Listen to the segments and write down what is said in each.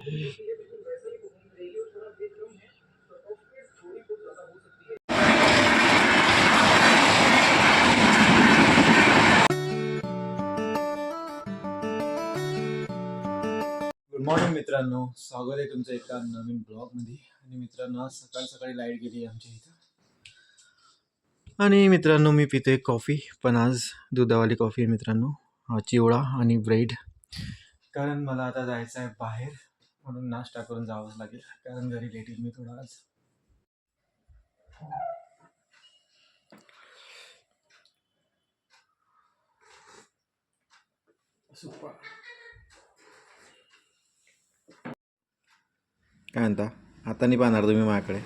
Good morning मित्रांनो, स्वागत आहे तुमचं एका नवीन ब्लॉगमध्ये. आणि मित्रांनो, आज सकाळ सकाळी लाईट गेली आमच्या इथं. आणि मित्रांनो, मी पितोय कॉफी, पण आज दुधावाली कॉफी आहे मित्रांनो. चिवडा आणि ब्रेड, कारण मला आता जायचं आहे बाहेर, म्हणून नाश्ता करून जावंच लागेल, कारण घरी लेट येईल मी थोडा आज. सुपर. काय म्हणता? आता नाही पाहणार तुम्ही माझ्याकडे?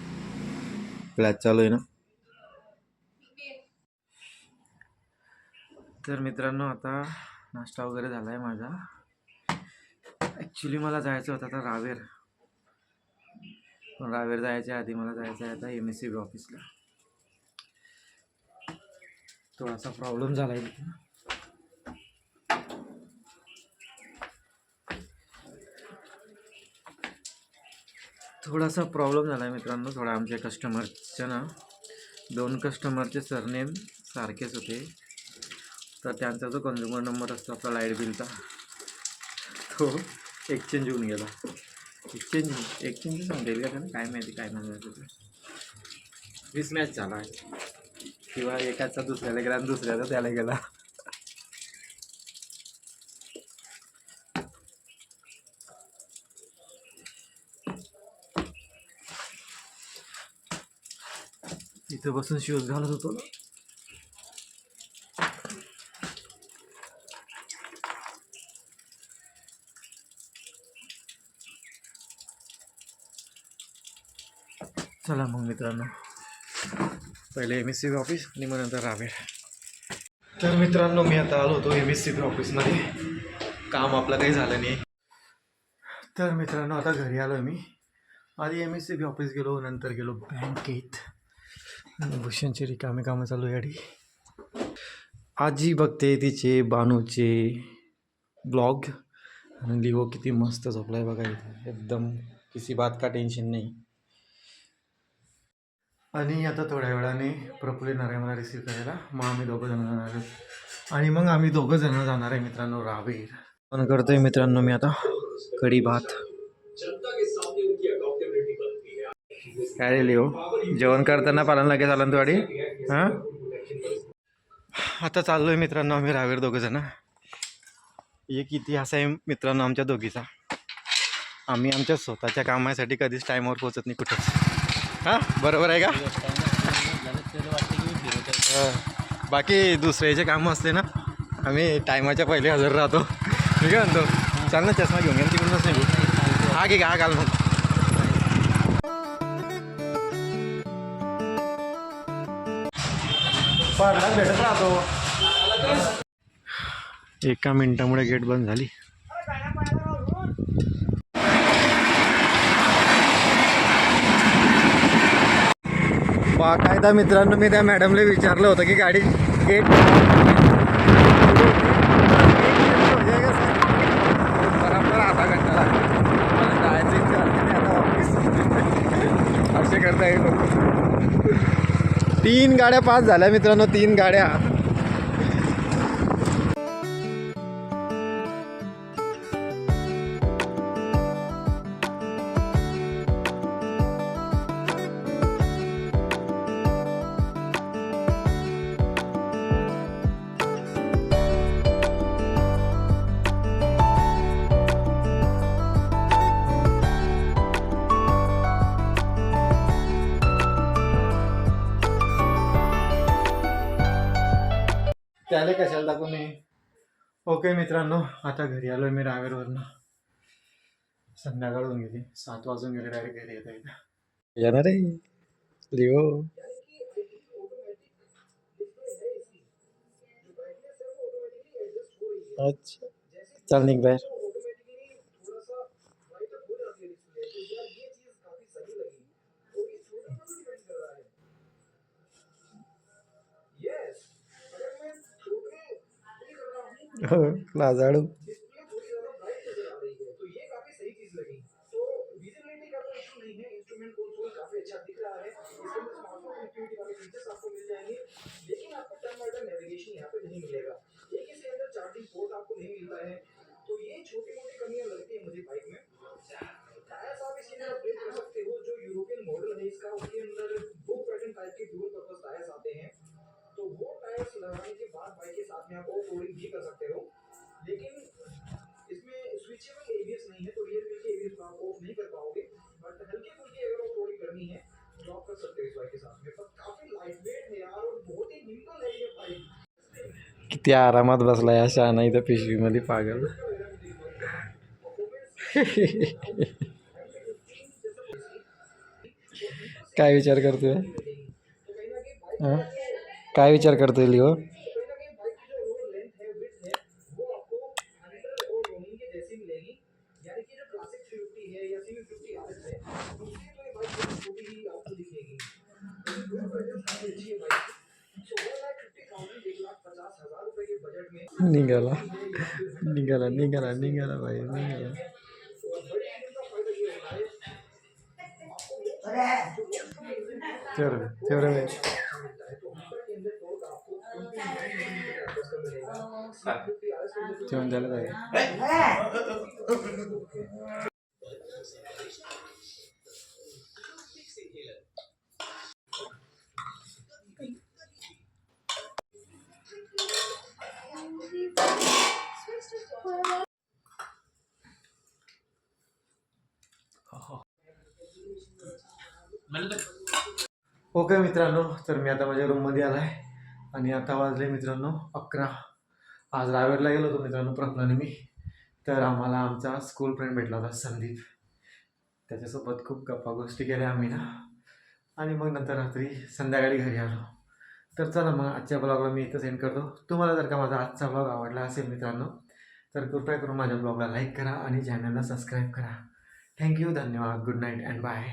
क्लास चालू आहे ना. तर मित्रांनो, आता नाश्ता वगैरे झाला आहे माझा. ॲक्च्युली मला जायचं होतं आता रावेर, पण रावेर जायच्या आधी मला जायचं आहे आता MSCB ऑफिसला. थोडासा प्रॉब्लेम झाला आहे. मित्रांनो, थोडा आमच्या कस्टमरच्या ना 2 कस्टमरचे सरनेम सारखेच होते, तर त्यांचा जो कंझ्युमर नंबर असतो आपला लाईट बिलचा, तो एक्सचेंज होऊन गेला. एक्सचेंज सांगता येईल का त्यांना? काय माहिती काय म्हणायचं ते. मिसमॅच झाला किंवा एकाचा दुसऱ्याला गेला आणि दुसऱ्याचा त्याला गेला. इथं बसून शूज घालत होतो ना. चला मग मित्रांनो, पहिले MSCB ऑफिस आणि मग नंतर रावेर. तर मित्रांनो, मी आता आलो होतो MSCB ऑफिसमध्ये. काम आपलं काही झालं नाही. तर मित्रांनो, आता घरी आलो मी. आधी MSCB ऑफिस गेलो, नंतर गेलो बँकेत. भूषणची रिकामे कामं चालू आहे. गाडी आजी बघते तिचे बानूचे ब्लॉग, आणि लिओ किती मस्त झोपला आहे बघा इथे, एकदम किसी बात का टेन्शन नाही. आणि आता थोड्या वेळाने प्रफुल्ल येणार आहे मला रिसीव्ह करायला. मग आम्ही दोघं जण जाणार आहे, आणि मग आम्ही दोघं जण जाणार आहे मित्रांनो रावेर. पण करतोय मित्रांनो मी आता कढी भात. काय रे लिओ, जेवण करताना पालन लगेच आला तू गाडी? हां, आता चाललोय मित्रांनो आम्ही रावेर दोघं जण. एक इतिहास आहे मित्रांनो आमच्या दोघीचा. आम्ही आमच्या स्वतःच्या कामासाठी कधीच टाईमवर पोहोचत नाही कुठंच. हां, बरोबर आहे का? बाकी दुसऱ्याचे कामं असले ना, आम्ही टायमाच्या पहिले हजर राहतो. मी काय म्हणतो, चाल ना चष्मा घेऊन घ्या तिकडूनच नाही. हा की हा घाल मग. भेटत राहतो. एका मिनिटामुळे गेट बंद झाली. बाकायदा मित्रांनो, मी त्या मॅडमला विचारलं होतं की गाडी गेट बरोबर आधा घंटा असे करता येईल. 3 गाड्या पास झाल्या मित्रांनो, 3 गाड्या. त्याला कशाला दाखवून मी. ओके मित्रांनो, आता घरी आलोय मी रावेरवरनं. संध्याकाळ होऊन गेली, 7 वाजून गेले. डायरेक्ट घरी येता येतं. येणार आहे लिओ. अच्छा, चल निघ बाहेर. हो, लाजाळू. किती आरामात बसला या शहाणा इथं पिशवीमध्ये पागल. काय विचार करतोय? हा? काय विचार करतोय लिओ? निघाला निघाला निघाला निघाला भाई निघाला. तेवढं वेळ जेवण झालं काय? ओके मित्रांनो, तर मी आता माझ्या रूममध्ये आला आहे आणि आता वाजले मित्रांनो 11. आज रावेरला गेलो होतो मित्रांनो प्रज्ञाने मी. तर आम्हाला आमचा स्कूल फ्रेंड भेटला होता संदीप. त्याच्यासोबत खूप गप्पा गोष्टी केल्या आम्ही ना, आणि मग नंतर रात्री संध्याकाळी घरी आलो. तर चला मग आजच्या ब्लॉगला मी इथं सेंड करतो. तुम्हाला जर का माझा आजचा ब्लॉग आवडला असेल मित्रांनो, तर कृपया करून माझ्या ब्लॉगला लाईक करा आणि चॅनलला सबस्क्राईब करा. थँक्यू, धन्यवाद, गुड नाईट अँड बाय.